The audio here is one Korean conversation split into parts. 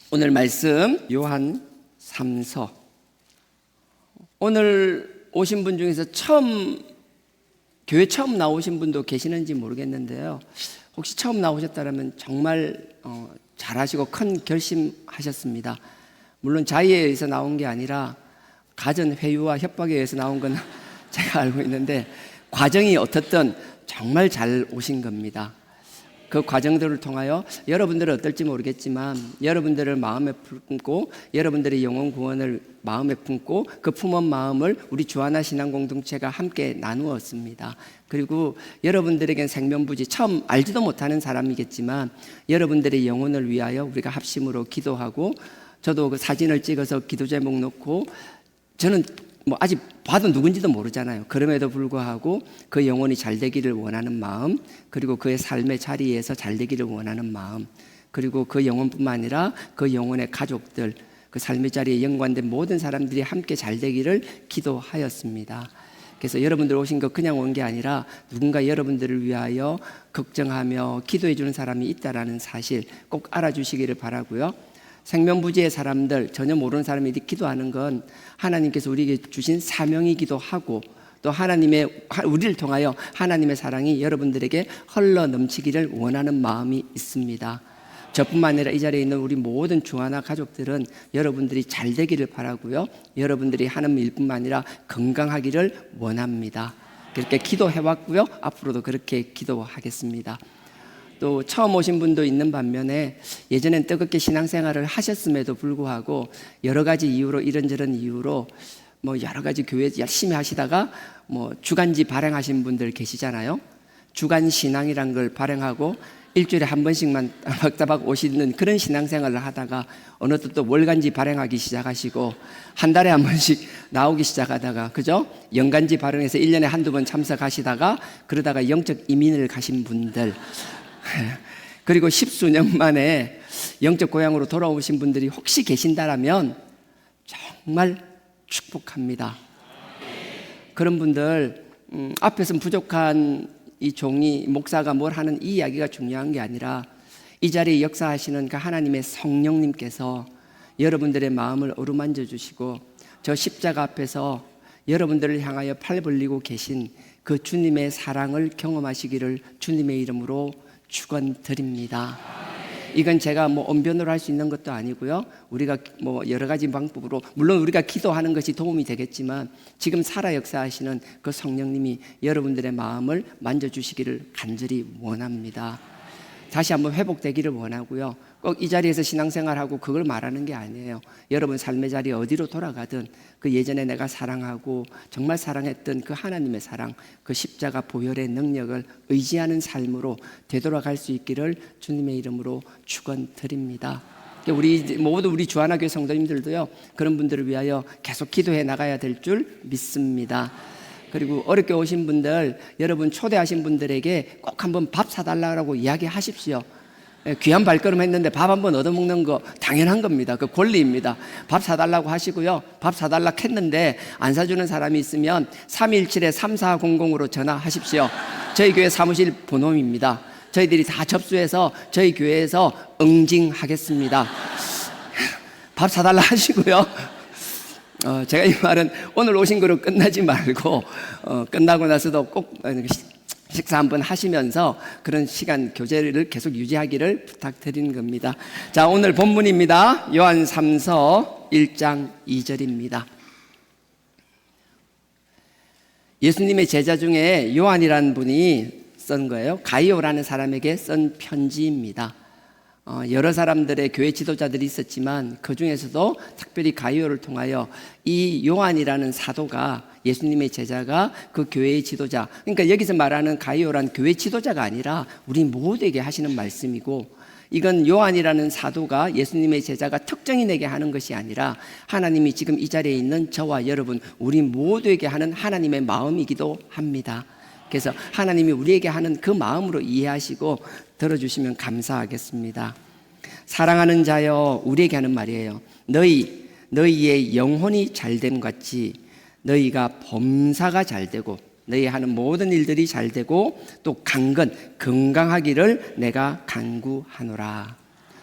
오늘 말씀 요한 3서. 오늘 오신 분 중에서 교회 처음 나오신 분도 계시는지 모르겠는데요, 혹시 처음 나오셨다면 정말 잘하시고 큰 결심하셨습니다. 물론 자의에 의해서 나온 게 아니라 가전 회유와 협박에 의해서 나온 건 제가 알고 있는데, 과정이 어떻든 정말 잘 오신 겁니다. 그 과정들을 통하여 여러분들은 어떨지 모르겠지만 여러분들을 마음에 품고 여러분들의 영혼 구원을 마음에 품고 그 품은 마음을 우리 주하나 신앙공동체가 함께 나누었습니다. 그리고 여러분들에겐 생명부지, 처음 알지도 못하는 사람이겠지만 여러분들의 영혼을 위하여 우리가 합심으로 기도하고, 저도 그 사진을 찍어서 기도 제목 놓고, 저는 아직 봐도 누군지도 모르잖아요. 그럼에도 불구하고 그 영혼이 잘 되기를 원하는 마음, 그리고 그의 삶의 자리에서 잘 되기를 원하는 마음, 그리고 그 영혼뿐만 아니라 그 영혼의 가족들, 그 삶의 자리에 연관된 모든 사람들이 함께 잘 되기를 기도하였습니다. 그래서 여러분들 오신 거 그냥 온 게 아니라 누군가 여러분들을 위하여 걱정하며 기도해 주는 사람이 있다라는 사실 꼭 알아주시기를 바라고요. 생명부지의 사람들, 전혀 모르는 사람이 기도하는 건 하나님께서 우리에게 주신 사명이기도 하고, 또 우리를 통하여 하나님의 사랑이 여러분들에게 흘러 넘치기를 원하는 마음이 있습니다. 저뿐만 아니라 이 자리에 있는 우리 모든 주하나 가족들은 여러분들이 잘 되기를 바라고요, 여러분들이 하는 일뿐만 아니라 건강하기를 원합니다. 그렇게 기도해왔고요, 앞으로도 그렇게 기도하겠습니다. 또 처음 오신 분도 있는 반면에 예전엔 뜨겁게 신앙생활을 하셨음에도 불구하고 여러 가지 이유로, 이런저런 이유로 여러 가지 교회 열심히 하시다가 주간지 발행하신 분들 계시잖아요. 주간 신앙이란 걸 발행하고 일주일에 한 번씩만 따박따박 오시는 그런 신앙생활을 하다가 어느덧 또 월간지 발행하기 시작하시고 한 달에 한 번씩 나오기 시작하다가, 그죠? 연간지 발행해서 1년에 한두 번 참석하시다가 그러다가 영적 이민을 가신 분들, 그리고 십수년 만에 영적 고향으로 돌아오신 분들이 혹시 계신다라면 정말 축복합니다. 그런 분들 앞에서는 부족한 이 종이, 목사가 뭘 하는 이 이야기가 중요한 게 아니라 이 자리에 역사하시는 그 하나님의 성령님께서 여러분들의 마음을 어루만져 주시고 저 십자가 앞에서 여러분들을 향하여 팔 벌리고 계신 그 주님의 사랑을 경험하시기를 주님의 이름으로 축원드립니다. 이건 제가 언변으로 할 수 있는 것도 아니고요, 우리가 여러 가지 방법으로, 물론 우리가 기도하는 것이 도움이 되겠지만 지금 살아 역사하시는 그 성령님이 여러분들의 마음을 만져주시기를 간절히 원합니다. 다시 한번 회복되기를 원하고요, 꼭 이 자리에서 신앙생활하고 그걸 말하는 게 아니에요. 여러분 삶의 자리 어디로 돌아가든 그 예전에 내가 사랑하고 정말 사랑했던 그 하나님의 사랑, 그 십자가 보혈의 능력을 의지하는 삶으로 되돌아갈 수 있기를 주님의 이름으로 축원드립니다. 우리 주하나 교회 성도님들도요, 그런 분들을 위하여 계속 기도해 나가야 될 줄 믿습니다. 그리고 어렵게 오신 분들, 여러분 초대하신 분들에게 꼭 한번 밥 사달라고 이야기하십시오. 귀한 발걸음 했는데 밥 한번 얻어먹는 거 당연한 겁니다. 그 권리입니다. 밥 사달라고 하시고요, 밥 사달라고 했는데 안 사주는 사람이 있으면 317-3400으로 전화하십시오. 저희 교회 사무실 번호입니다. 저희들이 다 접수해서 저희 교회에서 응징하겠습니다. 밥 사달라 하시고요. 제가 이 말은 오늘 오신 거로 끝나지 말고 끝나고 나서도 꼭 식사 한번 하시면서 그런 시간 교제를 계속 유지하기를 부탁드리는 겁니다. 자, 오늘 본문입니다. 요한 3서 1장 2절입니다. 예수님의 제자 중에 요한이라는 분이 쓴 거예요. 가이오라는 사람에게 쓴 편지입니다. 여러 사람들의 교회 지도자들이 있었지만 그 중에서도 특별히 가이오를 통하여 이 요한이라는 사도가, 예수님의 제자가 그 교회의 지도자, 그러니까 여기서 말하는 가이오란 교회 지도자가 아니라 우리 모두에게 하시는 말씀이고, 이건 요한이라는 사도가, 예수님의 제자가 특정인에게 하는 것이 아니라 하나님이 지금 이 자리에 있는 저와 여러분, 우리 모두에게 하는 하나님의 마음이기도 합니다. 그래서 하나님이 우리에게 하는 그 마음으로 이해하시고 들어주시면 감사하겠습니다. 사랑하는 자여, 우리에게 하는 말이에요. 너희의 영혼이 잘됨 같이 너희가 범사가 잘되고 너희 하는 모든 일들이 잘되고 또 강건 건강하기를 내가 간구하노라.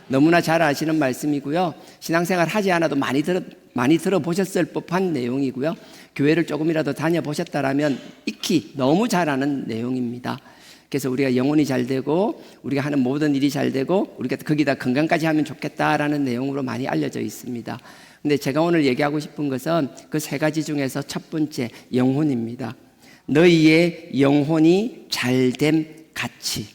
너무나 잘 아시는 말씀이고요. 신앙생활 하지 않아도 많이 들어보셨을 법한 내용이고요. 교회를 조금이라도 다녀보셨다라면 익히 너무 잘 아는 내용입니다. 그래서 우리가 영혼이 잘 되고 우리가 하는 모든 일이 잘 되고 우리가 거기다 건강까지 하면 좋겠다라는 내용으로 많이 알려져 있습니다. 근데 제가 오늘 얘기하고 싶은 것은 그 세 가지 중에서 첫 번째, 영혼입니다. 너희의 영혼이 잘됨 같이.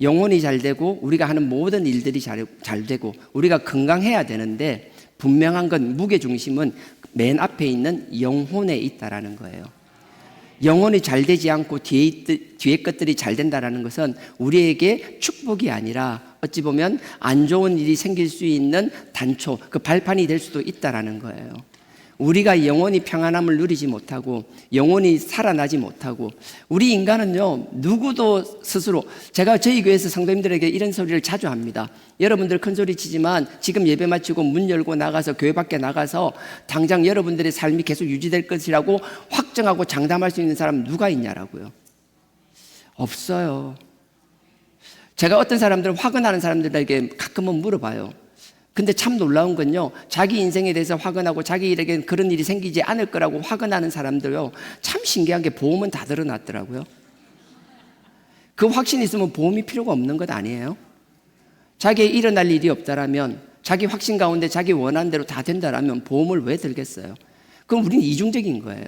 영혼이 잘 되고 우리가 하는 모든 일들이 잘 되고 우리가 건강해야 되는데, 분명한 건 무게중심은 맨 앞에 있는 영혼에 있다라는 거예요. 영혼이 잘 되지 않고 뒤에 것들이 잘 된다라는 것은 우리에게 축복이 아니라 어찌 보면 안 좋은 일이 생길 수 있는 단초, 그 발판이 될 수도 있다라는 거예요. 우리가 영원히 평안함을 누리지 못하고 영원히 살아나지 못하고, 우리 인간은요, 누구도 스스로, 제가 저희 교회에서 성도님들에게 이런 소리를 자주 합니다. 여러분들 큰 소리 치지만 지금 예배 마치고 문 열고 나가서 교회 밖에 나가서 당장 여러분들의 삶이 계속 유지될 것이라고 확정하고 장담할 수 있는 사람 누가 있냐라고요. 없어요. 제가 어떤 사람들, 화근하는 사람들에게 가끔은 물어봐요. 근데 참 놀라운 건요, 자기 인생에 대해서 화근하고 자기에게 그런 일이 생기지 않을 거라고 화근하는 사람들요, 참 신기한 게 보험은 다 들어놨더라고요. 그 확신이 있으면 보험이 필요가 없는 것 아니에요? 자기의 일어날 일이 없다라면, 자기 확신 가운데 자기 원하는 대로 다 된다라면 보험을 왜 들겠어요? 그럼 우리는 이중적인 거예요.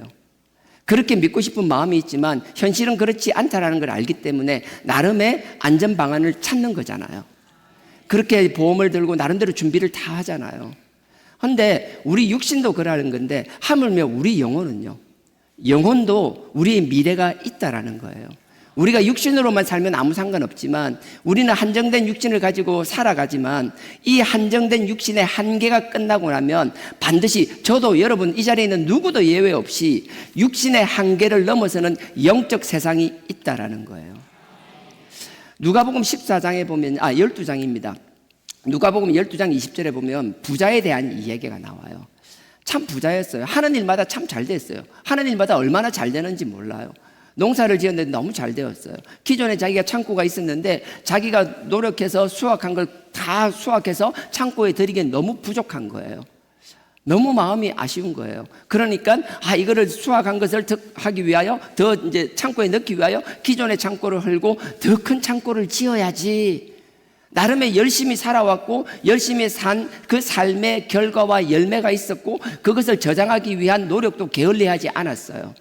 그렇게 믿고 싶은 마음이 있지만 현실은 그렇지 않다라는 걸 알기 때문에 나름의 안전 방안을 찾는 거잖아요. 그렇게 보험을 들고 나름대로 준비를 다 하잖아요. 그런데 우리 육신도 그러는 건데, 하물며 우리 영혼은요, 영혼도 우리의 미래가 있다라는 거예요. 우리가 육신으로만 살면 아무 상관없지만 우리는 한정된 육신을 가지고 살아가지만, 이 한정된 육신의 한계가 끝나고 나면 반드시, 저도 여러분 이 자리에 있는 누구도 예외 없이 육신의 한계를 넘어서는 영적 세상이 있다라는 거예요. 누가복음 14장에 보면, 12장입니다. 누가복음 12장 20절에 보면 부자에 대한 이야기가 나와요. 참 부자였어요. 하는 일마다 참 잘 됐어요. 하는 일마다 얼마나 잘 되는지 몰라요. 농사를 지었는데 너무 잘 되었어요. 기존에 자기가 창고가 있었는데 자기가 노력해서 수확한 걸 다 수확해서 창고에 들이기엔 너무 부족한 거예요. 너무 마음이 아쉬운 거예요. 그러니까 이거를 수확한 것을 하기 위하여, 더 이제 창고에 넣기 위하여 기존의 창고를 헐고 더 큰 창고를 지어야지. 나름의 열심히 살아왔고 열심히 산 그 삶의 결과와 열매가 있었고 그것을 저장하기 위한 노력도 게을리하지 않았어요.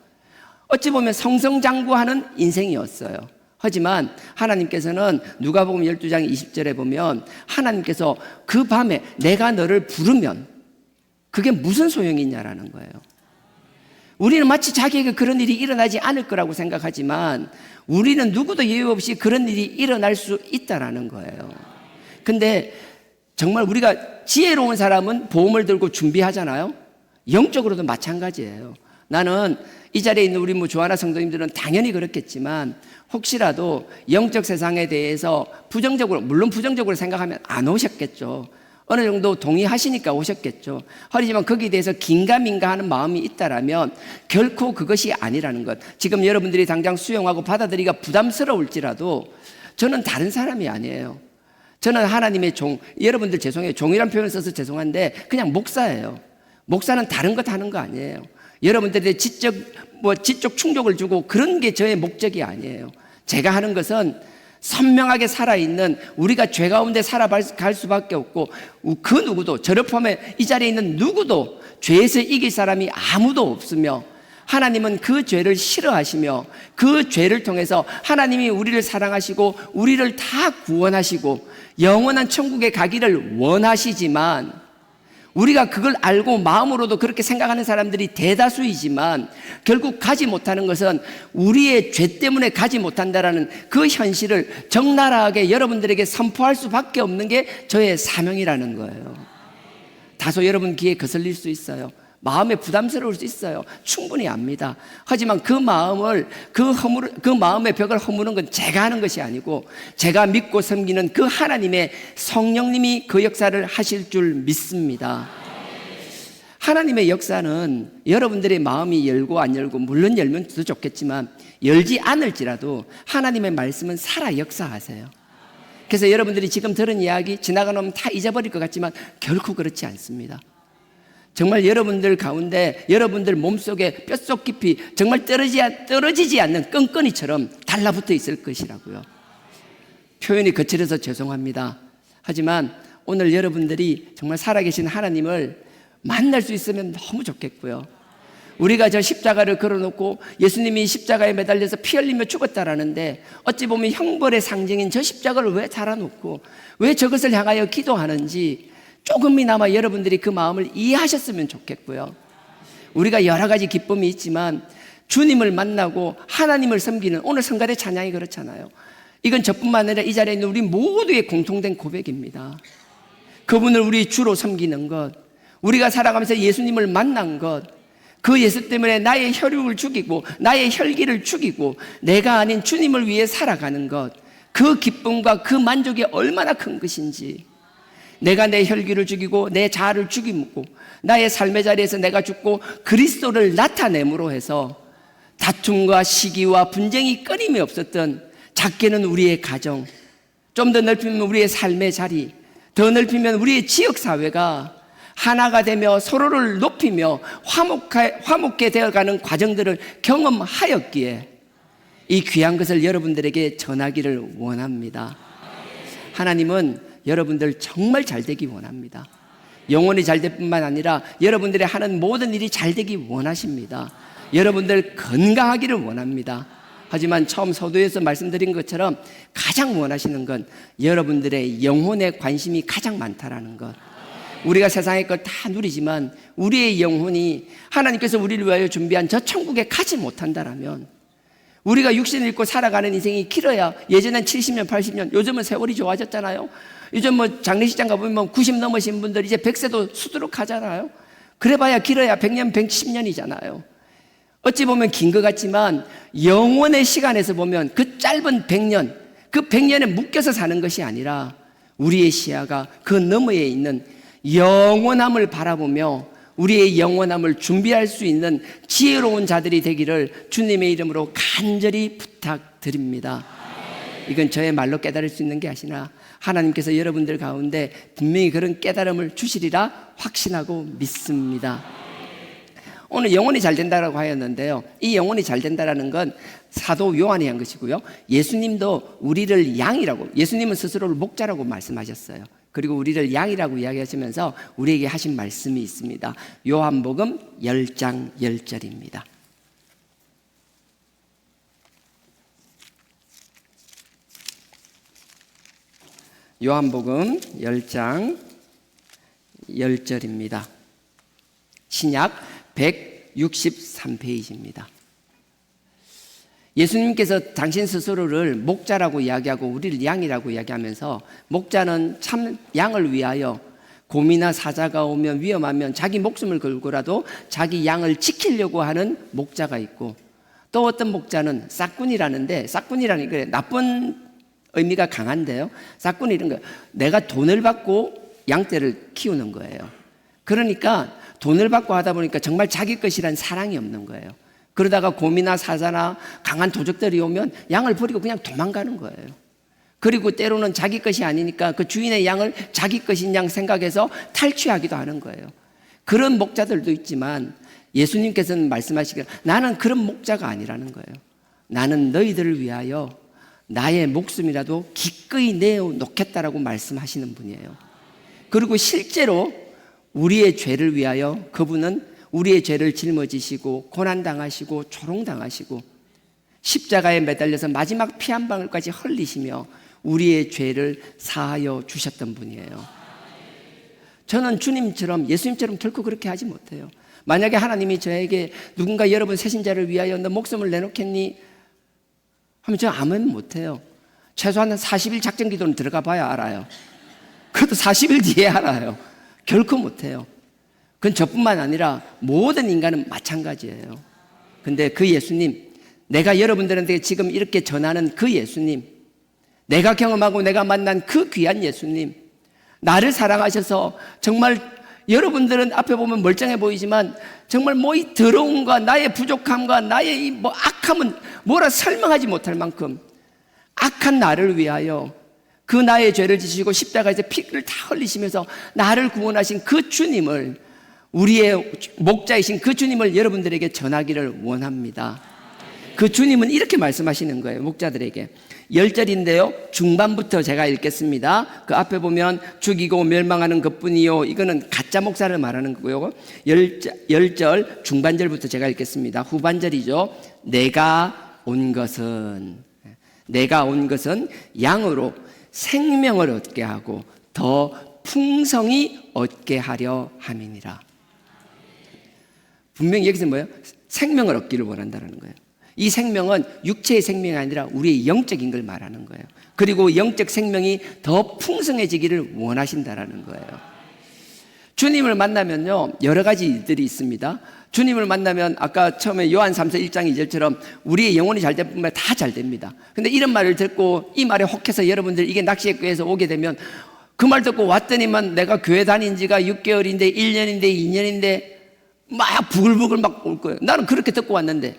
어찌 보면 성성장구하는 인생이었어요. 하지만 하나님께서는 누가복음 12장 20절에 보면, 하나님께서 그 밤에 내가 너를 부르면 그게 무슨 소용이 있냐라는 거예요. 우리는 마치 자기에게 그런 일이 일어나지 않을 거라고 생각하지만 우리는 누구도 예외 없이 그런 일이 일어날 수 있다라는 거예요. 근데 정말 우리가 지혜로운 사람은 보험을 들고 준비하잖아요. 영적으로도 마찬가지예요. 나는 이 자리에 있는 우리 조아나 성도님들은 당연히 그렇겠지만, 혹시라도 영적 세상에 대해서 부정적으로, 물론 부정적으로 생각하면 안 오셨겠죠. 어느 정도 동의하시니까 오셨겠죠. 하지만 거기에 대해서 긴가민가 하는 마음이 있다라면 결코 그것이 아니라는 것. 지금 여러분들이 당장 수용하고 받아들이기가 부담스러울지라도 저는 다른 사람이 아니에요. 저는 하나님의 종, 여러분들 죄송해요. 종이란 표현을 써서 죄송한데 그냥 목사예요. 목사는 다른 것 하는 거 아니에요. 여러분들의 지적 충족을 주고 그런 게 저의 목적이 아니에요. 제가 하는 것은 선명하게 살아있는, 우리가 죄 가운데 살아갈 수밖에 없고, 그 누구도, 저를 포함해 이 자리에 있는 누구도 죄에서 이길 사람이 아무도 없으며, 하나님은 그 죄를 싫어하시며 그 죄를 통해서 하나님이 우리를 사랑하시고 우리를 다 구원하시고 영원한 천국에 가기를 원하시지만, 우리가 그걸 알고 마음으로도 그렇게 생각하는 사람들이 대다수이지만 결국 가지 못하는 것은 우리의 죄 때문에 가지 못한다라는 그 현실을 적나라하게 여러분들에게 선포할 수밖에 없는 게 저의 사명이라는 거예요. 다소 여러분 귀에 거슬릴 수 있어요. 마음에 부담스러울 수 있어요. 충분히 압니다. 하지만 그 마음을, 그 마음의 벽을 허무는 건 제가 하는 것이 아니고 제가 믿고 섬기는 그 하나님의 성령님이 그 역사를 하실 줄 믿습니다. 하나님의 역사는 여러분들의 마음이 열고 안 열고, 물론 열면 더 좋겠지만 열지 않을지라도 하나님의 말씀은 살아 역사하세요. 그래서 여러분들이 지금 들은 이야기 지나가 놓으면 다 잊어버릴 것 같지만 결코 그렇지 않습니다. 정말 여러분들 가운데 여러분들 몸속에 뼛속 깊이 정말 떨어지지 않는 끈끈이처럼 달라붙어 있을 것이라고요. 표현이 거칠어서 죄송합니다. 하지만 오늘 여러분들이 정말 살아계신 하나님을 만날 수 있으면 너무 좋겠고요. 우리가 저 십자가를 걸어놓고 예수님이 십자가에 매달려서 피 흘리며 죽었다라는데 어찌 보면 형벌의 상징인 저 십자가를 왜 달아놓고 왜 저것을 향하여 기도하는지 조금이나마 여러분들이 그 마음을 이해하셨으면 좋겠고요. 우리가 여러 가지 기쁨이 있지만 주님을 만나고 하나님을 섬기는 오늘 성가대 찬양이 그렇잖아요. 이건 저뿐만 아니라 이 자리에 있는 우리 모두의 공통된 고백입니다. 그분을 우리 주로 섬기는 것, 우리가 살아가면서 예수님을 만난 것, 그 예수 때문에 나의 혈육을 죽이고 나의 혈기를 죽이고 내가 아닌 주님을 위해 살아가는 것, 그 기쁨과 그 만족이 얼마나 큰 것인지, 내가 내 혈기를 죽이고 내 자아를 죽이고 나의 삶의 자리에서 내가 죽고 그리스도를 나타내므로 해서 다툼과 시기와 분쟁이 끊임이 없었던, 작게는 우리의 가정, 좀 더 넓히면 우리의 삶의 자리, 더 넓히면 우리의 지역사회가 하나가 되며 서로를 높이며 화목해 되어가는 과정들을 경험하였기에 이 귀한 것을 여러분들에게 전하기를 원합니다. 하나님은 여러분들 정말 잘 되기 원합니다. 영혼이 잘 될 뿐만 아니라 여러분들이 하는 모든 일이 잘 되기 원하십니다. 여러분들 건강하기를 원합니다. 하지만 처음 서두에서 말씀드린 것처럼 가장 원하시는 건 여러분들의 영혼에 관심이 가장 많다라는 것. 우리가 세상의 걸 다 누리지만 우리의 영혼이 하나님께서 우리를 위하여 준비한 저 천국에 가지 못한다라면, 우리가 육신을 입고 살아가는 인생이 길어야, 예전엔 70년 80년, 요즘은 세월이 좋아졌잖아요. 요즘 뭐 장례식장 가보면 90 넘으신 분들 이제 100세도 수두룩하잖아요. 그래봐야 길어야 100년 110년이잖아요 어찌 보면 긴 것 같지만 영원의 시간에서 보면 그 짧은 100년, 그 100년에 묶여서 사는 것이 아니라 우리의 시야가 그 너머에 있는 영원함을 바라보며 우리의 영원함을 준비할 수 있는 지혜로운 자들이 되기를 주님의 이름으로 간절히 부탁드립니다. 이건 저의 말로 깨달을 수 있는 게 아니라 하나님께서 여러분들 가운데 분명히 그런 깨달음을 주시리라 확신하고 믿습니다. 오늘 영혼이 잘 된다라고 하였는데요, 이 영혼이 잘 된다라는 건 사도 요한이 한 것이고요, 예수님도 우리를 양이라고, 예수님은 스스로를 목자라고 말씀하셨어요. 그리고 우리를 양이라고 이야기하시면서 우리에게 하신 말씀이 있습니다. 요한복음 10장 10절입니다. 요한복음 10장 10절입니다. 신약 163페이지입니다. 예수님께서 당신 스스로를 목자라고 이야기하고 우리를 양이라고 이야기하면서, 목자는 참 양을 위하여 곰이나 사자가 오면 위험하면 자기 목숨을 걸고라도 자기 양을 지키려고 하는 목자가 있고, 또 어떤 목자는 싹꾼이라는데, 싹꾼이라는 게 나쁜 의미가 강한데요, 싹꾼이 이런 거예요. 내가 돈을 받고 양떼를 키우는 거예요. 그러니까 돈을 받고 하다 보니까 정말 자기 것이란 사랑이 없는 거예요. 그러다가 곰이나 사자나 강한 도적들이 오면 양을 버리고 그냥 도망가는 거예요. 그리고 때로는 자기 것이 아니니까 그 주인의 양을 자기 것인 양 생각해서 탈취하기도 하는 거예요. 그런 목자들도 있지만 예수님께서는 말씀하시기를 나는 그런 목자가 아니라는 거예요. 나는 너희들을 위하여 나의 목숨이라도 기꺼이 내어놓겠다라고 말씀하시는 분이에요. 그리고 실제로 우리의 죄를 위하여 그분은 우리의 죄를 짊어지시고 고난당하시고 조롱당하시고 십자가에 매달려서 마지막 피 한 방울까지 흘리시며 우리의 죄를 사하여 주셨던 분이에요. 저는 주님처럼, 예수님처럼 결코 그렇게 하지 못해요. 만약에 하나님이 저에게 누군가 여러분 새신자를 위하여 너 목숨을 내놓겠니? 하면 저 아멘 못해요. 최소한 40일 작전 기도는 들어가 봐야 알아요. 그것도 40일 뒤에 알아요. 결코 못해요. 그건 저뿐만 아니라 모든 인간은 마찬가지예요. 근데 그 예수님, 내가 여러분들한테 지금 이렇게 전하는 그 예수님, 내가 경험하고 내가 만난 그 귀한 예수님, 나를 사랑하셔서 정말 여러분들은 앞에 보면 멀쩡해 보이지만 정말 뭐 이 더러움과 나의 부족함과 나의 이 뭐 악함은 뭐라 설명하지 못할 만큼 악한 나를 위하여 그 나의 죄를 지시고 십자가에서 피를 다 흘리시면서 나를 구원하신 그 주님을, 우리의 목자이신 그 주님을 여러분들에게 전하기를 원합니다. 그 주님은 이렇게 말씀하시는 거예요, 목자들에게. 10절인데요 중반부터 제가 읽겠습니다. 그 앞에 보면 죽이고 멸망하는 것뿐이요, 이거는 가짜 목사를 말하는 거고요. 10절 중반절부터 제가 읽겠습니다. 후반절이죠. 내가 온 것은 양으로 생명을 얻게 하고 더 풍성히 얻게 하려 함이니라. 분명히 여기서 뭐예요? 생명을 얻기를 원한다는 거예요. 이 생명은 육체의 생명이 아니라 우리의 영적인 걸 말하는 거예요. 그리고 영적 생명이 더 풍성해지기를 원하신다는 거예요. 주님을 만나면요 여러 가지 일들이 있습니다. 주님을 만나면 아까 처음에 요한 3서 1장 2절처럼 우리의 영혼이 잘 되면 다 잘 됩니다. 근데 이런 말을 듣고 이 말에 혹해서 여러분들 이게 낚시의 교회에서 오게 되면 그 말 듣고 왔더니만 내가 교회 다닌 지가 6개월인데 1년인데 2년인데 막 부글부글 막 올 거예요. 나는 그렇게 듣고 왔는데.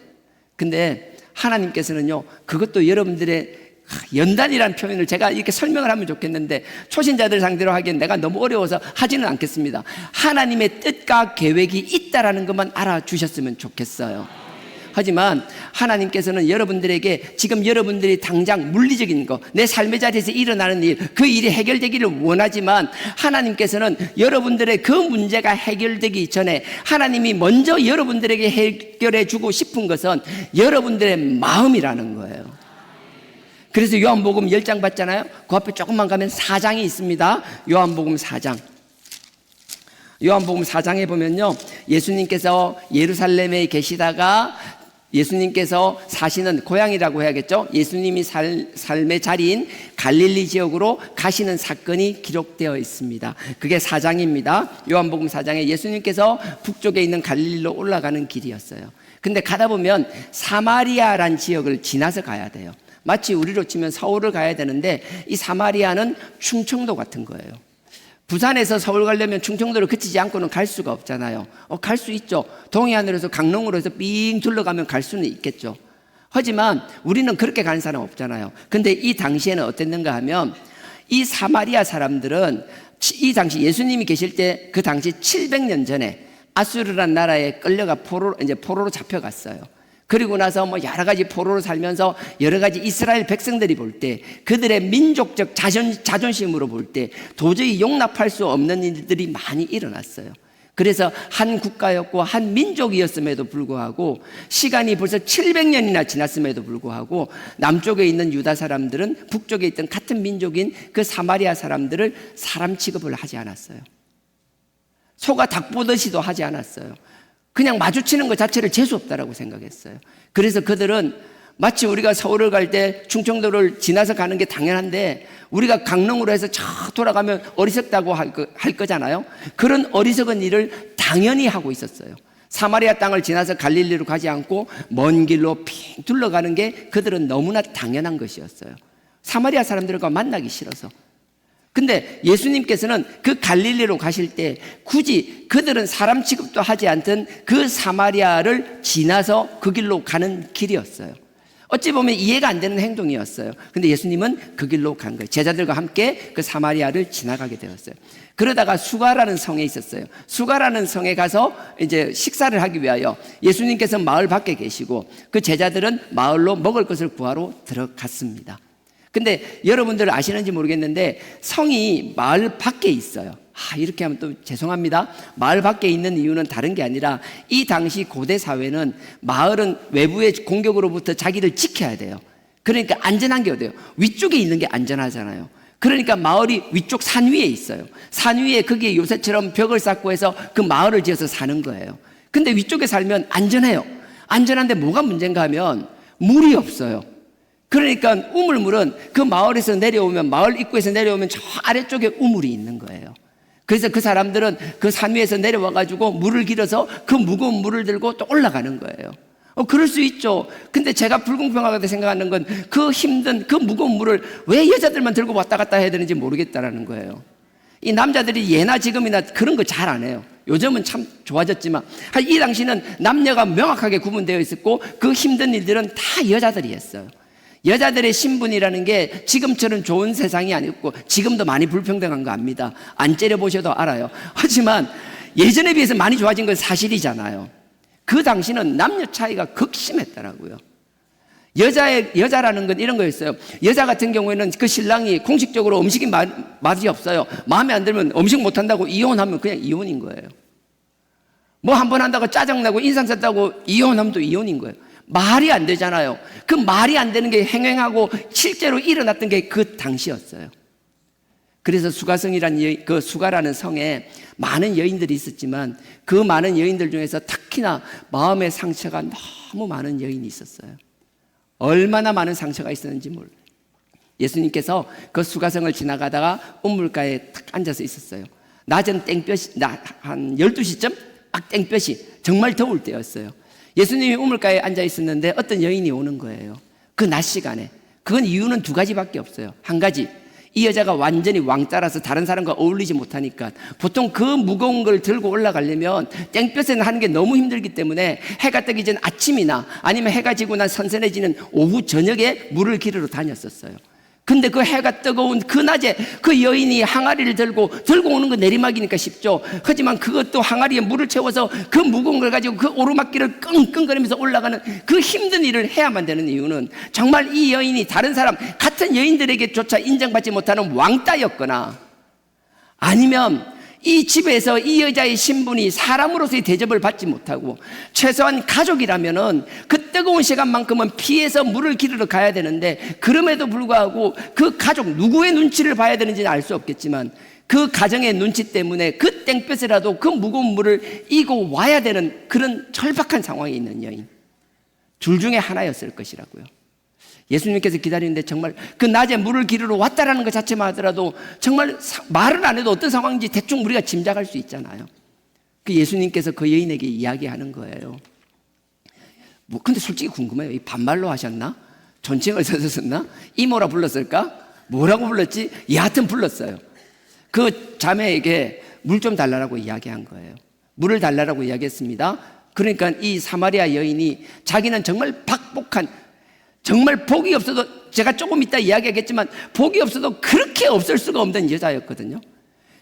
근데 하나님께서는요 그것도 여러분들의 연단이라는 표현을 제가 이렇게 설명을 하면 좋겠는데 초신자들 상대로 하기엔 내가 너무 어려워서 하지는 않겠습니다. 하나님의 뜻과 계획이 있다라는 것만 알아주셨으면 좋겠어요. 하지만 하나님께서는 여러분들에게 지금 여러분들이 당장 물리적인 거, 내 삶의 자리에서 일어나는 일, 그 일이 해결되기를 원하지만 하나님께서는 여러분들의 그 문제가 해결되기 전에 하나님이 먼저 여러분들에게 해결해 주고 싶은 것은 여러분들의 마음이라는 거예요. 그래서 요한복음 10장 봤잖아요. 그 앞에 조금만 가면 4장이 있습니다. 요한복음 4장. 요한복음 4장에 보면요 예수님께서 예루살렘에 계시다가 예수님께서 사시는 고향이라고 해야겠죠. 예수님이 삶의 자리인 갈릴리 지역으로 가시는 사건이 기록되어 있습니다. 그게 4장입니다. 요한복음 4장에 예수님께서 북쪽에 있는 갈릴리로 올라가는 길이었어요. 근데 가다 보면 사마리아란 지역을 지나서 가야 돼요. 마치 우리로 치면 서울을 가야 되는데 이 사마리아는 충청도 같은 거예요. 부산에서 서울 가려면 충청도를 그치지 않고는 갈 수가 없잖아요. 갈 수 있죠. 동해안으로 해서 강릉으로 해서 삥 둘러가면 갈 수는 있겠죠. 하지만 우리는 그렇게 가는 사람 없잖아요. 근데 이 당시에는 어땠는가 하면 이 사마리아 사람들은 이 당시 예수님이 계실 때 그 당시 700년 전에 아수르란 나라에 끌려가 포로로 잡혀갔어요. 그리고 나서 뭐 여러 가지 포로로 살면서 여러 가지 이스라엘 백성들이 볼 때 그들의 민족적 자존심으로 볼 때 도저히 용납할 수 없는 일들이 많이 일어났어요. 그래서 한 국가였고 한 민족이었음에도 불구하고 시간이 벌써 700년이나 지났음에도 불구하고 남쪽에 있는 유다 사람들은 북쪽에 있던 같은 민족인 그 사마리아 사람들을 사람 취급을 하지 않았어요. 소가 닭 보듯이도 하지 않았어요. 그냥 마주치는 것 자체를 재수없다라고 생각했어요. 그래서 그들은 마치 우리가 서울을 갈 때 충청도를 지나서 가는 게 당연한데 우리가 강릉으로 해서 저 돌아가면 어리석다고 할 거잖아요. 그런 어리석은 일을 당연히 하고 있었어요. 사마리아 땅을 지나서 갈릴리로 가지 않고 먼 길로 핑 둘러가는 게 그들은 너무나 당연한 것이었어요. 사마리아 사람들과 만나기 싫어서. 근데 예수님께서는 그 갈릴리로 가실 때 굳이 그들은 사람 취급도 하지 않던 그 사마리아를 지나서 그 길로 가는 길이었어요. 어찌 보면 이해가 안 되는 행동이었어요. 근데 예수님은 그 길로 간 거예요. 제자들과 함께 그 사마리아를 지나가게 되었어요. 그러다가 수가라는 성에 있었어요. 수가라는 성에 가서 이제 식사를 하기 위하여 예수님께서 마을 밖에 계시고 그 제자들은 마을로 먹을 것을 구하러 들어갔습니다. 근데 여러분들 아시는지 모르겠는데 성이 마을 밖에 있어요. 이렇게 하면 또 죄송합니다. 마을 밖에 있는 이유는 다른 게 아니라 이 당시 고대 사회는 마을은 외부의 공격으로부터 자기를 지켜야 돼요. 그러니까 안전한 게 어때요? 위쪽에 있는 게 안전하잖아요. 그러니까 마을이 위쪽 산 위에 있어요. 산 위에 거기에 요새처럼 벽을 쌓고 해서 그 마을을 지어서 사는 거예요. 근데 위쪽에 살면 안전해요. 안전한데 뭐가 문제인가 하면 물이 없어요. 그러니까 우물물은 그 마을에서 내려오면 마을 입구에서 내려오면 저 아래쪽에 우물이 있는 거예요. 그래서 그 사람들은 그 산 위에서 내려와 가지고 물을 길어서 그 무거운 물을 들고 또 올라가는 거예요. 그럴 수 있죠. 근데 제가 불공평하게 생각하는 건 그 힘든 그 무거운 물을 왜 여자들만 들고 왔다 갔다 해야 되는지 모르겠다라는 거예요. 이 남자들이 예나 지금이나 그런 거 잘 안 해요. 요즘은 참 좋아졌지만 이 당시는 남녀가 명확하게 구분되어 있었고 그 힘든 일들은 다 여자들이 했어요. 여자들의 신분이라는 게 지금처럼 좋은 세상이 아니었고, 지금도 많이 불평등한 거 압니다. 안 째려보셔도 알아요. 하지만 예전에 비해서 많이 좋아진 건 사실이잖아요. 그 당시는 남녀 차이가 극심했더라고요. 여자라는 건 이런 거였어요. 여자 같은 경우에는 그 신랑이 공식적으로 음식이 맛이 없어요, 마음에 안 들면 음식 못한다고 이혼하면 그냥 이혼인 거예요. 뭐 한 번 한다고 짜증나고 인상 썼다고 이혼하면 또 이혼인 거예요. 말이 안 되잖아요. 그 말이 안 되는 게 행행하고 실제로 일어났던 게 그 당시였어요. 그래서 수가성이라는 그 수가라는 성에 많은 여인들이 있었지만, 그 많은 여인들 중에서 특히나 마음의 상처가 너무 많은 여인이 있었어요. 얼마나 많은 상처가 있었는지 몰라요. 예수님께서 그 수가성을 지나가다가 우물가에 탁 앉아서 있었어요. 낮은 땡볕이, 한 12시쯤 막 땡볕이, 정말 더울 때였어요. 예수님이 우물가에 앉아 있었는데 어떤 여인이 오는 거예요. 그 낮 시간에. 그건 이유는 두 가지밖에 없어요. 한 가지, 이 여자가 완전히 왕따라서 다른 사람과 어울리지 못하니까, 보통 그 무거운 걸 들고 올라가려면 땡볕에는 하는 게 너무 힘들기 때문에 해가 뜨기 전 아침이나 아니면 해가 지고 난 선선해지는 오후 저녁에 물을 기르러 다녔었어요. 근데 그 해가 뜨거운 그 낮에 그 여인이 항아리를 들고 오는 거 내리막이니까 쉽죠. 하지만 그것도 항아리에 물을 채워서 그 무거운 걸 가지고 그 오르막길을 끙끙거리면서 올라가는 그 힘든 일을 해야만 되는 이유는, 정말 이 여인이 다른 사람 같은 여인들에게조차 인정받지 못하는 왕따였거나, 아니면 이 집에서 이 여자의 신분이 사람으로서의 대접을 받지 못하고, 최소한 가족이라면은 그 뜨거운 시간만큼은 피해서 물을 기르러 가야 되는데, 그럼에도 불구하고 그 가족 누구의 눈치를 봐야 되는지는 알 수 없겠지만 그 가정의 눈치 때문에 그 땡볕이라도 그 무거운 물을 이고 와야 되는 그런 절박한 상황에 있는 여인, 둘 중에 하나였을 것이라고요. 예수님께서 기다리는데 정말 그 낮에 물을 기르러 왔다라는 것 자체만 하더라도 정말 말을 안 해도 어떤 상황인지 대충 우리가 짐작할 수 있잖아요. 그 예수님께서 그 여인에게 이야기하는 거예요. 뭐 근데 솔직히 궁금해요. 이 반말로 하셨나? 존칭을 써서 썼나? 이모라 불렀을까? 뭐라고 불렀지? 여하튼 불렀어요. 그 자매에게 물 좀 달라고 이야기한 거예요. 물을 달라고 이야기했습니다. 그러니까 이 사마리아 여인이 자기는 정말 박복한, 정말 복이 없어도, 제가 조금 이따 이야기하겠지만 복이 없어도 그렇게 없을 수가 없는 여자였거든요.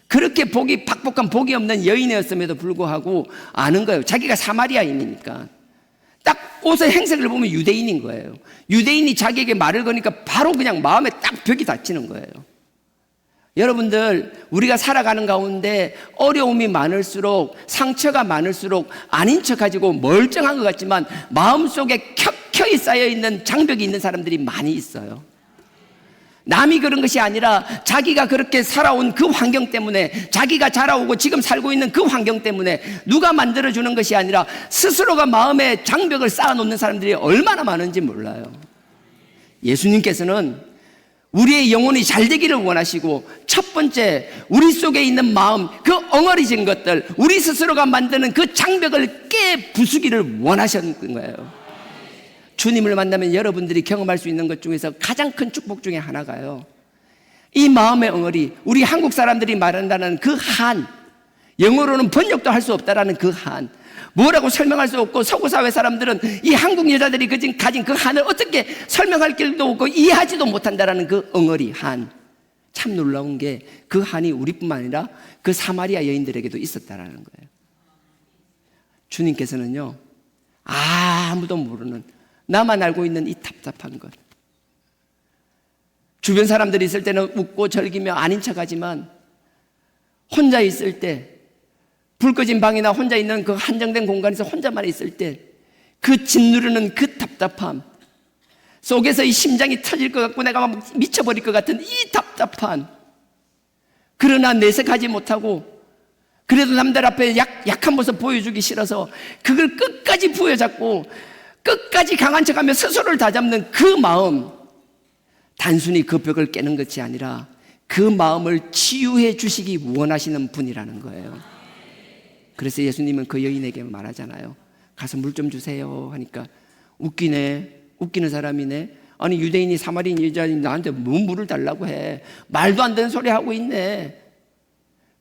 그렇게 박복한 복이 없는 여인이었음에도 불구하고 아는 거예요. 자기가 사마리아인이니까. 딱 옷의 행색을 보면 유대인인 거예요. 유대인이 자기에게 말을 거니까 바로 그냥 마음에 딱 벽이 닫히는 거예요. 여러분들, 우리가 살아가는 가운데 어려움이 많을수록, 상처가 많을수록 아닌 척가지고 멀쩡한 것 같지만 마음속에 켜켜이 쌓여있는 장벽이 있는 사람들이 많이 있어요. 남이 그런 것이 아니라 자기가 그렇게 살아온 그 환경 때문에, 자기가 자라오고 지금 살고 있는 그 환경 때문에, 누가 만들어주는 것이 아니라 스스로가 마음에 장벽을 쌓아놓는 사람들이 얼마나 많은지 몰라요. 예수님께서는 우리의 영혼이 잘 되기를 원하시고, 첫 번째 우리 속에 있는 마음, 그 엉어리진 것들, 우리 스스로가 만드는 그 장벽을 깨 부수기를 원하셨던 거예요. 주님을 만나면 여러분들이 경험할 수 있는 것 중에서 가장 큰 축복 중에 하나가요, 이 마음의 엉어리, 우리 한국 사람들이 말한다는 그 한, 영어로는 번역도 할 수 없다라는 그 한, 뭐라고 설명할 수 없고, 서구 사회 사람들은 이 한국 여자들이 가진 그 한을 어떻게 설명할 길도 없고 이해하지도 못한다라는 그 엉어리 한. 참 놀라운 게 그 한이 우리뿐만 아니라 그 사마리아 여인들에게도 있었다라는 거예요. 주님께서는요, 아무도 모르는, 나만 알고 있는 이 답답한 것, 주변 사람들이 있을 때는 웃고 즐기며 아닌 척하지만 혼자 있을 때, 불 꺼진 방이나 혼자 있는 그 한정된 공간에서 혼자만 있을 때 그 짓누르는 그 답답함 속에서 이 심장이 터질 것 같고 내가 막 미쳐버릴 것 같은 이 답답한, 그러나 내색하지 못하고 그래도 남들 앞에 약한 모습 보여주기 싫어서 그걸 끝까지 부여잡고 끝까지 강한 척하며 스스로를 다잡는 그 마음, 단순히 그 벽을 깨는 것이 아니라 그 마음을 치유해 주시기 원하시는 분이라는 거예요. 그래서 예수님은 그 여인에게 말하잖아요. 가서 물 좀 주세요 하니까 웃기네, 웃기는 사람이네. 아니 유대인이 사마리아 여자니 나한테 뭐 물을 달라고 해, 말도 안 되는 소리 하고 있네.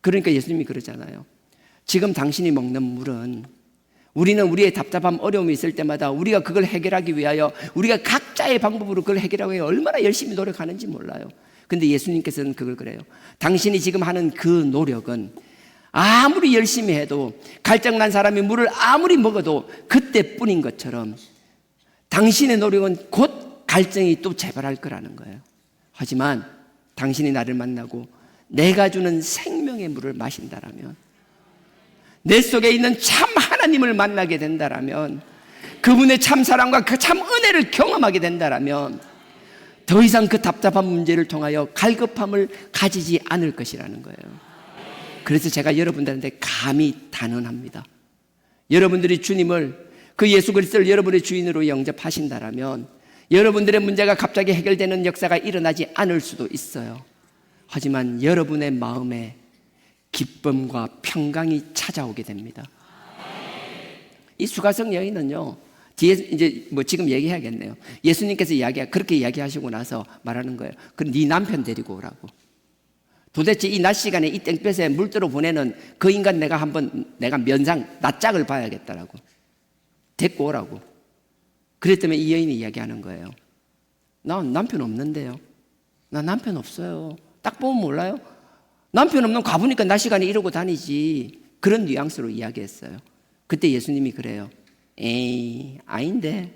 그러니까 예수님이 그러잖아요. 지금 당신이 먹는 물은 우리는 우리의 답답함, 어려움이 있을 때마다 우리가 그걸 해결하기 위하여 우리가 각자의 방법으로 그걸 해결하기 위해 얼마나 열심히 노력하는지 몰라요. 근데 예수님께서는 그걸 그래요. 당신이 지금 하는 그 노력은 아무리 열심히 해도 갈증난 사람이 물을 아무리 먹어도 그때뿐인 것처럼 당신의 노력은 곧 갈증이 또 재발할 거라는 거예요. 하지만 당신이 나를 만나고 내가 주는 생명의 물을 마신다라면, 내 속에 있는 참 하나님을 만나게 된다라면, 그분의 참 사랑과 그 참 은혜를 경험하게 된다라면 더 이상 그 답답한 문제를 통하여 갈급함을 가지지 않을 것이라는 거예요. 그래서 제가 여러분들한테 감히 단언합니다. 여러분들이 주님을, 그 예수 그리스도를 여러분의 주인으로 영접하신다라면 여러분들의 문제가 갑자기 해결되는 역사가 일어나지 않을 수도 있어요. 하지만 여러분의 마음에 기쁨과 평강이 찾아오게 됩니다. 이 수가성 여인은요, 뒤에 이제 뭐 지금 얘기해야겠네요. 예수님께서 그렇게 이야기하시고 나서 말하는 거예요. 그럼 네 남편 데리고 오라고. 도대체 이 낮 시간에 이 땡볕에 물들어 보내는 그 인간 내가 낯짝을 봐야겠다라고. 데리고 오라고. 그랬더니 이 여인이 이야기하는 거예요. 나 남편 없는데요. 나 남편 없어요. 딱 보면 몰라요? 남편 없는 가보니까 낮 시간에 이러고 다니지. 그런 뉘앙스로 이야기했어요. 그때 예수님이 그래요. 에이, 아닌데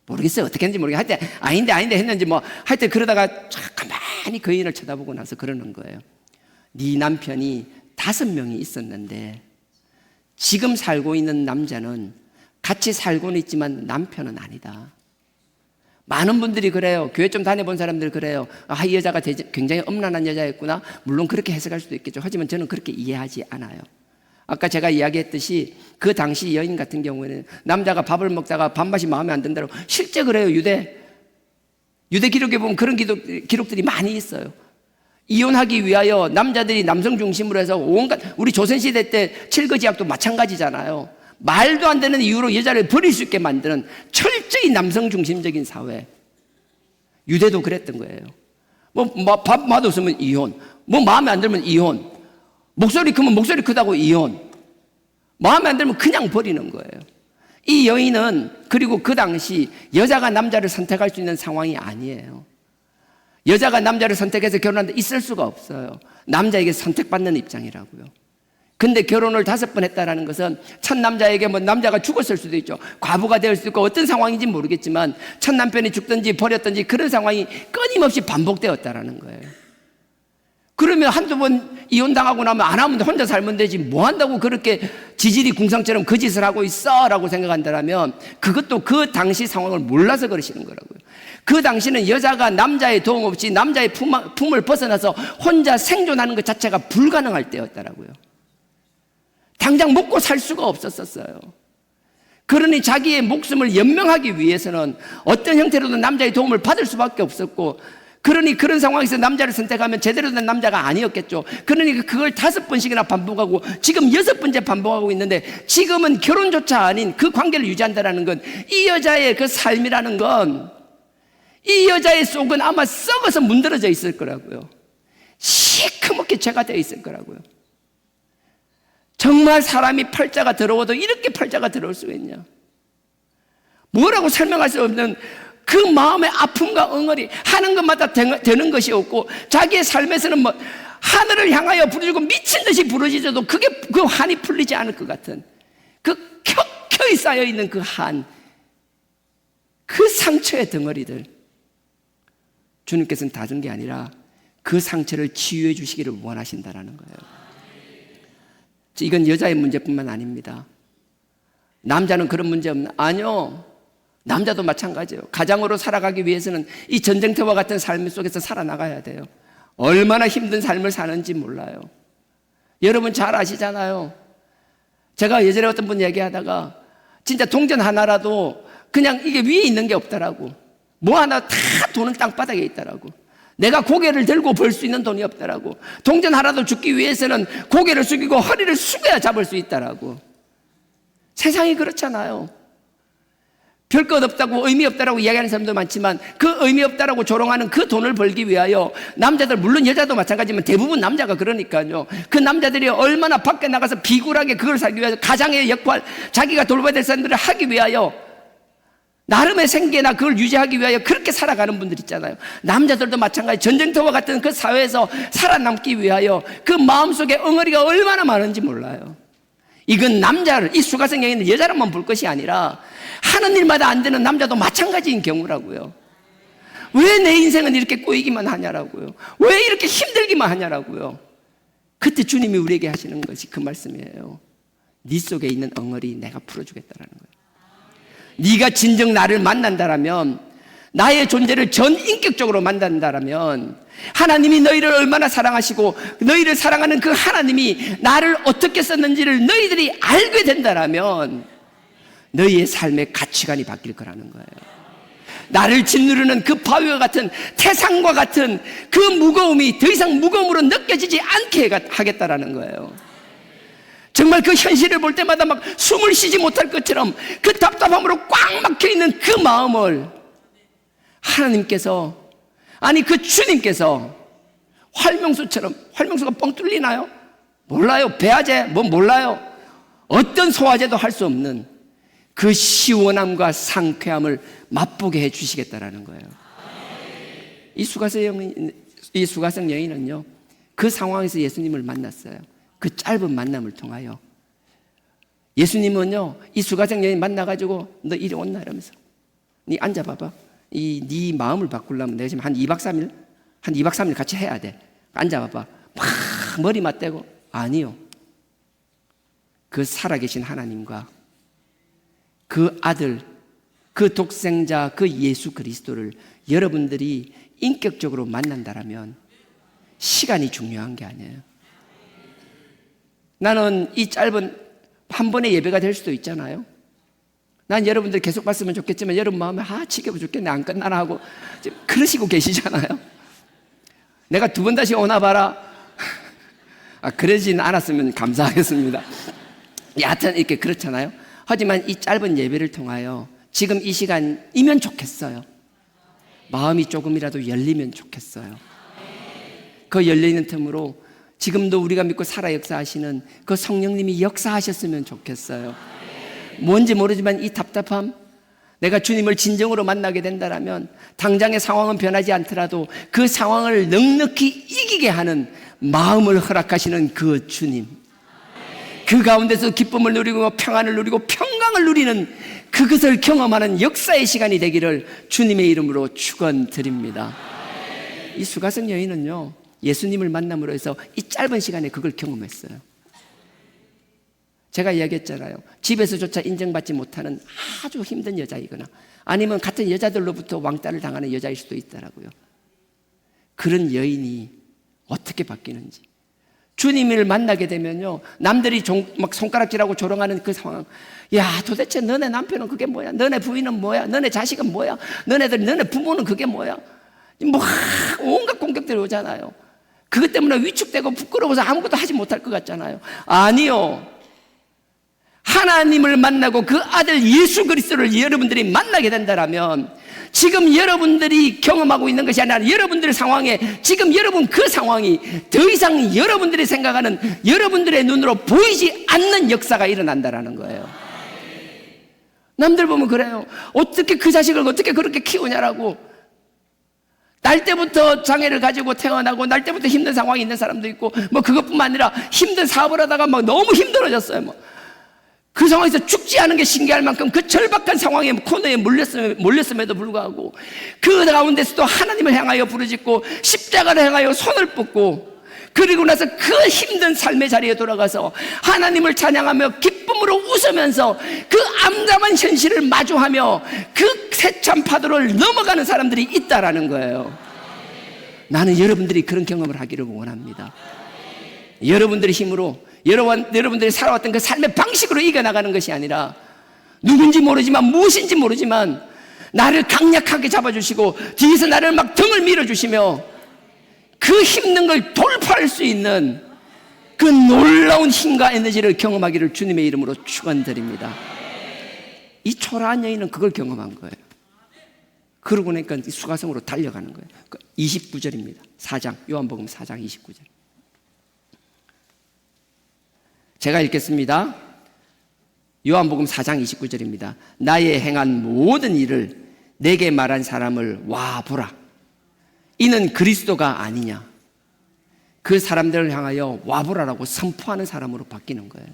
모르겠어요. 어떻게 했는지 모르겠어요. 하여튼 아닌데 했는지 뭐 하여튼 그러다가 가만히 그 여인을 쳐다보고 나서 그러는 거예요. 네 남편이 5명이 있었는데 지금 살고 있는 남자는 같이 살고는 있지만 남편은 아니다. 많은 분들이 그래요. 교회 좀 다녀본 사람들 그래요. 이 여자가 굉장히 엄란한 여자였구나. 물론 그렇게 해석할 수도 있겠죠. 하지만 저는 그렇게 이해하지 않아요. 아까 제가 이야기했듯이 그 당시 여인 같은 경우에는 남자가 밥을 먹다가 밥맛이 마음에 안 든다고, 실제 그래요. 유대 기록에 보면 그런 기록들이 많이 있어요. 이혼하기 위하여 남자들이 남성 중심으로 해서 온갖, 우리 조선시대 때 칠거지약도 마찬가지잖아요. 말도 안 되는 이유로 여자를 버릴 수 있게 만드는 철저히 남성 중심적인 사회. 유대도 그랬던 거예요. 밥 맛없으면 이혼, 마음에 안 들면 이혼, 목소리 크면 목소리 크다고 이혼, 마음에 안 들면 그냥 버리는 거예요. 이 여인은, 그리고 그 당시 여자가 남자를 선택할 수 있는 상황이 아니에요. 여자가 남자를 선택해서 결혼하는데 있을 수가 없어요. 남자에게 선택받는 입장이라고요. 근데 결혼을 5번 했다라는 것은 첫 남자에게 남자가 죽었을 수도 있죠. 과부가 될 수도 있고 어떤 상황인지 모르겠지만 첫 남편이 죽든지 버렸든지 그런 상황이 끊임없이 반복되었다라는 거예요. 그러면 한두 번 이혼당하고 나면 안 하면 혼자 살면 되지, 뭐 한다고 그렇게 지질이 궁상처럼 그 짓을 하고 있어 라고 생각한다면 그것도 그 당시 상황을 몰라서 그러시는 거라고요. 그 당시는 여자가 남자의 도움 없이 남자의 품을 벗어나서 혼자 생존하는 것 자체가 불가능할 때였다라고요. 당장 먹고 살 수가 없었어요. 그러니 자기의 목숨을 연명하기 위해서는 어떤 형태로든 남자의 도움을 받을 수밖에 없었고, 그러니 그런 상황에서 남자를 선택하면 제대로 된 남자가 아니었겠죠. 그러니 그걸 5번씩이나 반복하고 지금 6번째 반복하고 있는데, 지금은 결혼조차 아닌 그 관계를 유지한다는 건, 이 여자의 그 삶이라는 건, 이 여자의 속은 아마 썩어서 문드러져 있을 거라고요. 시커멓게 죄가 되어 있을 거라고요. 정말 사람이 팔자가 더러워도 이렇게 팔자가 더러울 수가 있냐. 뭐라고 설명할 수 없는 그 마음의 아픔과 엉어리, 하는 것마다 되는 것이 없고, 자기의 삶에서는 하늘을 향하여 부르짖고 미친 듯이 부르짖어도 그게 그 한이 풀리지 않을 것 같은, 그 켜켜이 쌓여있는 그 한, 그 상처의 덩어리들, 주님께서는 다 준 게 아니라 그 상처를 치유해 주시기를 원하신다라는 거예요. 이건 여자의 문제뿐만 아닙니다. 남자는 그런 문제 없나? 아니요. 남자도 마찬가지예요. 가장으로 살아가기 위해서는 이 전쟁터와 같은 삶 속에서 살아나가야 돼요. 얼마나 힘든 삶을 사는지 몰라요. 여러분 잘 아시잖아요. 제가 예전에 어떤 분 얘기하다가 진짜 동전 하나라도 그냥 이게 위에 있는 게 없더라고. 뭐 하나 다 돈은 땅바닥에 있더라고. 내가 고개를 들고 벌 수 있는 돈이 없더라고. 동전 하나도 죽기 위해서는 고개를 숙이고 허리를 숙여야 잡을 수 있더라고. 세상이 그렇잖아요. 별 것 없다고 의미 없다라고 이야기하는 사람도 많지만 그 의미 없다라고 조롱하는 그 돈을 벌기 위하여 남자들, 물론 여자도 마찬가지지만 대부분 남자가 그러니까요. 그 남자들이 얼마나 밖에 나가서 비굴하게 그걸 살기 위해서 가장의 역할, 자기가 돌봐야 될 사람들을 하기 위하여 나름의 생계나 그걸 유지하기 위하여 그렇게 살아가는 분들 있잖아요. 남자들도 마찬가지, 전쟁터와 같은 그 사회에서 살아남기 위하여 그 마음속에 엉어리가 얼마나 많은지 몰라요. 이건 남자를, 이 수가성 여인은 여자로만 볼 것이 아니라 하는 일마다 안 되는 남자도 마찬가지인 경우라고요. 왜 내 인생은 이렇게 꼬이기만 하냐라고요. 왜 이렇게 힘들기만 하냐라고요. 그때 주님이 우리에게 하시는 것이 그 말씀이에요. 네 속에 있는 엉어리 내가 풀어주겠다라는 거예요. 네가 진정 나를 만난다라면, 나의 존재를 전인격적으로 만난다라면, 하나님이 너희를 얼마나 사랑하시고 너희를 사랑하는 그 하나님이 나를 어떻게 썼는지를 너희들이 알게 된다라면 너희의 삶의 가치관이 바뀔 거라는 거예요. 나를 짓누르는 그 바위와 같은, 태산과 같은 그 무거움이 더 이상 무거움으로 느껴지지 않게 하겠다라는 거예요. 정말 그 현실을 볼 때마다 막 숨을 쉬지 못할 것처럼 그 답답함으로 꽉 막혀있는 그 마음을 하나님께서, 아니 그 주님께서 활명수처럼, 활명수가 뻥 뚫리나요? 몰라요. 배아제 뭐 몰라요. 어떤 소화제도 할 수 없는 그 시원함과 상쾌함을 맛보게 해 주시겠다라는 거예요. 이 수가성 여인은요, 그 상황에서 예수님을 만났어요. 그 짧은 만남을 통하여 예수님은요, 이 수가성 여인 만나가지고 너 이리 온나 이러면서, 니 앉아봐봐. 네 마음을 바꾸려면 내가 지금 한 2박 3일 같이 해야 돼. 앉아봐봐. 막 머리 맞대고, 아니요. 그 살아계신 하나님과 그 아들, 그 독생자, 그 예수 그리스도를 여러분들이 인격적으로 만난다라면 시간이 중요한 게 아니에요. 나는 이 짧은 한 번의 예배가 될 수도 있잖아요. 난 여러분들 계속 봤으면 좋겠지만 여러분 마음에 지겨워 죽겠네, 안 끝나나 하고 지금 그러시고 계시잖아요. 내가 2번 다시 오나 봐라. 그러진 않았으면 감사하겠습니다. 여하튼 이렇게 그렇잖아요. 하지만 이 짧은 예배를 통하여 지금 이 시간이면 좋겠어요. 마음이 조금이라도 열리면 좋겠어요. 그 열리는 틈으로 지금도 우리가 믿고 살아 역사하시는 그 성령님이 역사하셨으면 좋겠어요. 뭔지 모르지만 이 답답함, 내가 주님을 진정으로 만나게 된다면 당장의 상황은 변하지 않더라도 그 상황을 넉넉히 이기게 하는 마음을 허락하시는 그 주님, 그 가운데서 기쁨을 누리고 평안을 누리고 평강을 누리는 그것을 경험하는 역사의 시간이 되기를 주님의 이름으로 축원드립니다. 이 수가성 여인은요, 예수님을 만남으로 해서 이 짧은 시간에 그걸 경험했어요. 제가 이야기했잖아요. 집에서조차 인정받지 못하는 아주 힘든 여자이거나 아니면 같은 여자들로부터 왕따를 당하는 여자일 수도 있더라고요. 그런 여인이 어떻게 바뀌는지, 주님을 만나게 되면요, 남들이 막 손가락질하고 조롱하는 그 상황, 야 도대체 너네 남편은 그게 뭐야, 너네 부인은 뭐야, 너네 자식은 뭐야, 너네 부모는 그게 뭐야, 뭐 온갖 공격들이 오잖아요. 그것 때문에 위축되고 부끄러워서 아무것도 하지 못할 것 같잖아요. 아니요, 하나님을 만나고 그 아들 예수 그리스도를 여러분들이 만나게 된다면 지금 여러분들이 경험하고 있는 것이 아니라 여러분들의 상황에, 지금 여러분 그 상황이 더 이상 여러분들이 생각하는, 여러분들의 눈으로 보이지 않는 역사가 일어난다라는 거예요. 남들 보면 그래요. 어떻게 그 자식을 어떻게 그렇게 키우냐라고. 날 때부터 장애를 가지고 태어나고 날 때부터 힘든 상황이 있는 사람도 있고, 뭐 그것뿐만 아니라 힘든 사업을 하다가 막 너무 힘들어졌어요. 뭐 그 상황에서 죽지 않은 게 신기할 만큼 그 절박한 상황에 코너에 몰렸음에도 불구하고 그 가운데서도 하나님을 향하여 부르짖고 십자가를 향하여 손을 뻗고, 그리고 나서 그 힘든 삶의 자리에 돌아가서 하나님을 찬양하며 기쁨으로 웃으면서 그 암담한 현실을 마주하며 그 세찬 파도를 넘어가는 사람들이 있다라는 거예요. 나는 여러분들이 그런 경험을 하기를 원합니다. 여러분들의 힘으로, 여러분들이 살아왔던 그 삶의 방식으로 이겨나가는 것이 아니라 누군지 모르지만 무엇인지 모르지만 나를 강력하게 잡아주시고 뒤에서 나를 막 등을 밀어주시며 그 힘든 걸 돌파할 수 있는 그 놀라운 힘과 에너지를 경험하기를 주님의 이름으로 축원드립니다. 이 초라한 여인은 그걸 경험한 거예요. 그러고 나니까 수가성으로 달려가는 거예요. 29절입니다. 4장, 요한복음 4장 29절. 제가 읽겠습니다. 요한복음 4장 29절입니다. 나의 행한 모든 일을 내게 말한 사람을 와 보라. 이는 그리스도가 아니냐. 그 사람들을 향하여 와 보라라고 선포하는 사람으로 바뀌는 거예요.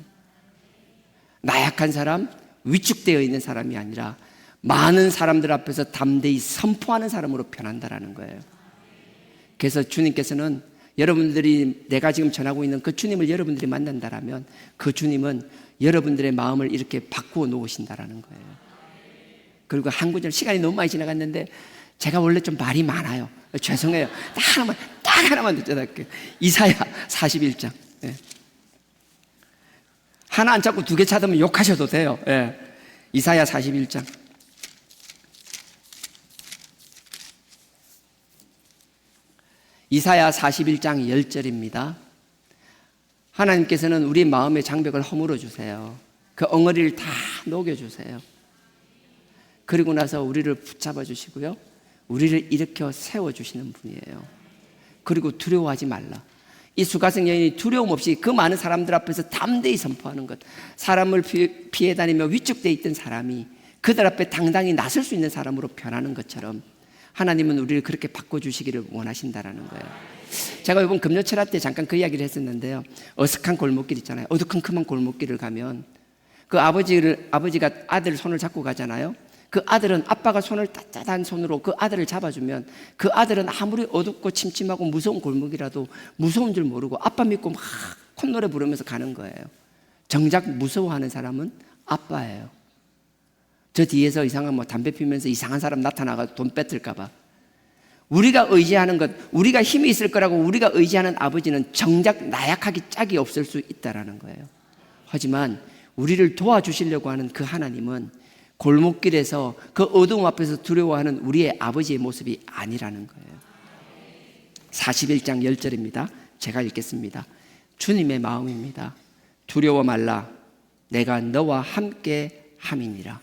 나약한 사람, 위축되어 있는 사람이 아니라 많은 사람들 앞에서 담대히 선포하는 사람으로 변한다라는 거예요. 그래서 주님께서는 여러분들이 내가 지금 전하고 있는 그 주님을 여러분들이 만난다라면 그 주님은 여러분들의 마음을 이렇게 바꾸어 놓으신다라는 거예요. 그리고 한 구절, 시간이 너무 많이 지나갔는데 제가 원래 좀 말이 많아요. 죄송해요. 딱 하나만 더 전할게요. 이사야 41장. 예. 하나 안 찾고 두 개 찾으면 욕하셔도 돼요. 예. 이사야 41장. 이사야 41장 10절입니다. 하나님께서는 우리 마음의 장벽을 허물어 주세요. 그 엉어리를 다 녹여주세요. 그리고 나서 우리를 붙잡아 주시고요, 우리를 일으켜 세워주시는 분이에요. 그리고 두려워하지 말라. 이 수가성 여인이 두려움 없이 그 많은 사람들 앞에서 담대히 선포하는 것, 사람을 피해 다니며 위축되어 있던 사람이 그들 앞에 당당히 나설 수 있는 사람으로 변하는 것처럼 하나님은 우리를 그렇게 바꿔주시기를 원하신다라는 거예요. 제가 이번 금요철학 때 잠깐 그 이야기를 했었는데요, 어색한 골목길 있잖아요. 어두컴컴한 골목길을 가면 그 아버지가 아들 손을 잡고 가잖아요. 그 아들은 아빠가 손을 따뜻한 손으로 그 아들을 잡아주면 그 아들은 아무리 어둡고 침침하고 무서운 골목이라도 무서운 줄 모르고 아빠 믿고 막 콧노래 부르면서 가는 거예요. 정작 무서워하는 사람은 아빠예요. 저 뒤에서 이상한 담배 피우면서 이상한 사람 나타나가 돈 뺏을까봐. 우리가 의지하는 것, 우리가 힘이 있을 거라고 우리가 의지하는 아버지는 정작 나약하기 짝이 없을 수 있다라는 거예요. 하지만 우리를 도와주시려고 하는 그 하나님은 골목길에서 그 어두움 앞에서 두려워하는 우리의 아버지의 모습이 아니라는 거예요. 41장 10절입니다. 제가 읽겠습니다. 주님의 마음입니다. 두려워 말라. 내가 너와 함께 함이니라.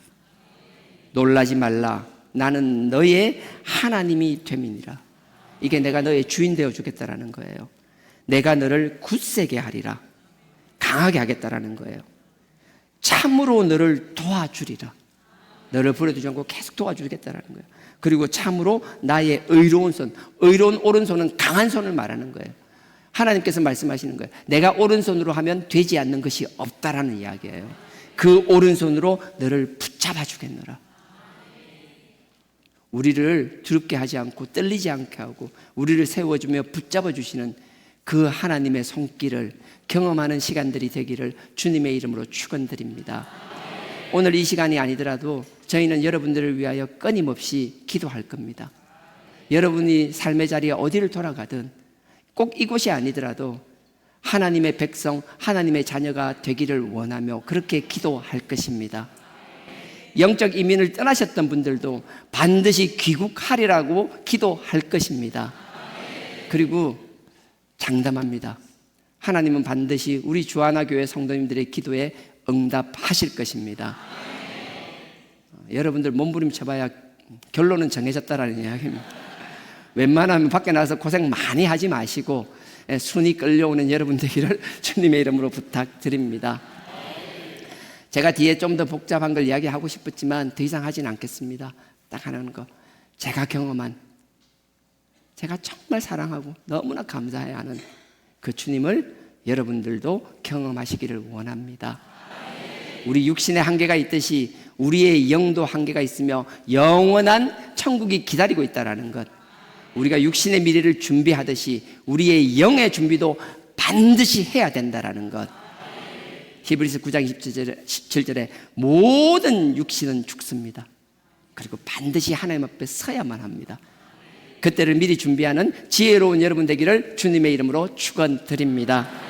놀라지 말라. 나는 너의 하나님이 됨이니라. 이게 내가 너의 주인 되어 주겠다라는 거예요. 내가 너를 굳세게 하리라. 강하게 하겠다라는 거예요. 참으로 너를 도와주리라. 너를 버려두지 않고 계속 도와주겠다라는 거예요. 그리고 참으로 나의 의로운 손, 의로운 오른손은 강한 손을 말하는 거예요. 하나님께서 말씀하시는 거예요. 내가 오른손으로 하면 되지 않는 것이 없다라는 이야기예요. 그 오른손으로 너를 붙잡아 주겠노라. 우리를 두렵게 하지 않고 떨리지 않게 하고 우리를 세워주며 붙잡아 주시는 그 하나님의 손길을 경험하는 시간들이 되기를 주님의 이름으로 축원드립니다. 오늘 이 시간이 아니더라도 저희는 여러분들을 위하여 끊임없이 기도할 겁니다. 여러분이 삶의 자리에 어디를 돌아가든 꼭 이곳이 아니더라도 하나님의 백성, 하나님의 자녀가 되기를 원하며 그렇게 기도할 것입니다. 영적 이민을 떠나셨던 분들도 반드시 귀국하리라고 기도할 것입니다. 그리고 장담합니다. 하나님은 반드시 우리 주하나교회 성도님들의 기도에 응답하실 것입니다. 여러분들 몸부림쳐봐야 결론은 정해졌다라는 이야기입니다. 웬만하면 밖에 나가서 고생 많이 하지 마시고 순이 끌려오는 여러분 되기를 주님의 이름으로 부탁드립니다. 제가 뒤에 좀 더 복잡한 걸 이야기하고 싶었지만 더 이상 하진 않겠습니다. 딱 하는 거, 제가 경험한, 제가 정말 사랑하고 너무나 감사해야 하는 그 주님을 여러분들도 경험하시기를 원합니다. 우리 육신의 한계가 있듯이 우리의 영도 한계가 있으며 영원한 천국이 기다리고 있다는 것, 우리가 육신의 미래를 준비하듯이 우리의 영의 준비도 반드시 해야 된다는 것. 히브리서 9장 17절에 모든 육신은 죽습니다. 그리고 반드시 하나님 앞에 서야만 합니다. 그때를 미리 준비하는 지혜로운 여러분 되기를 주님의 이름으로 축원드립니다.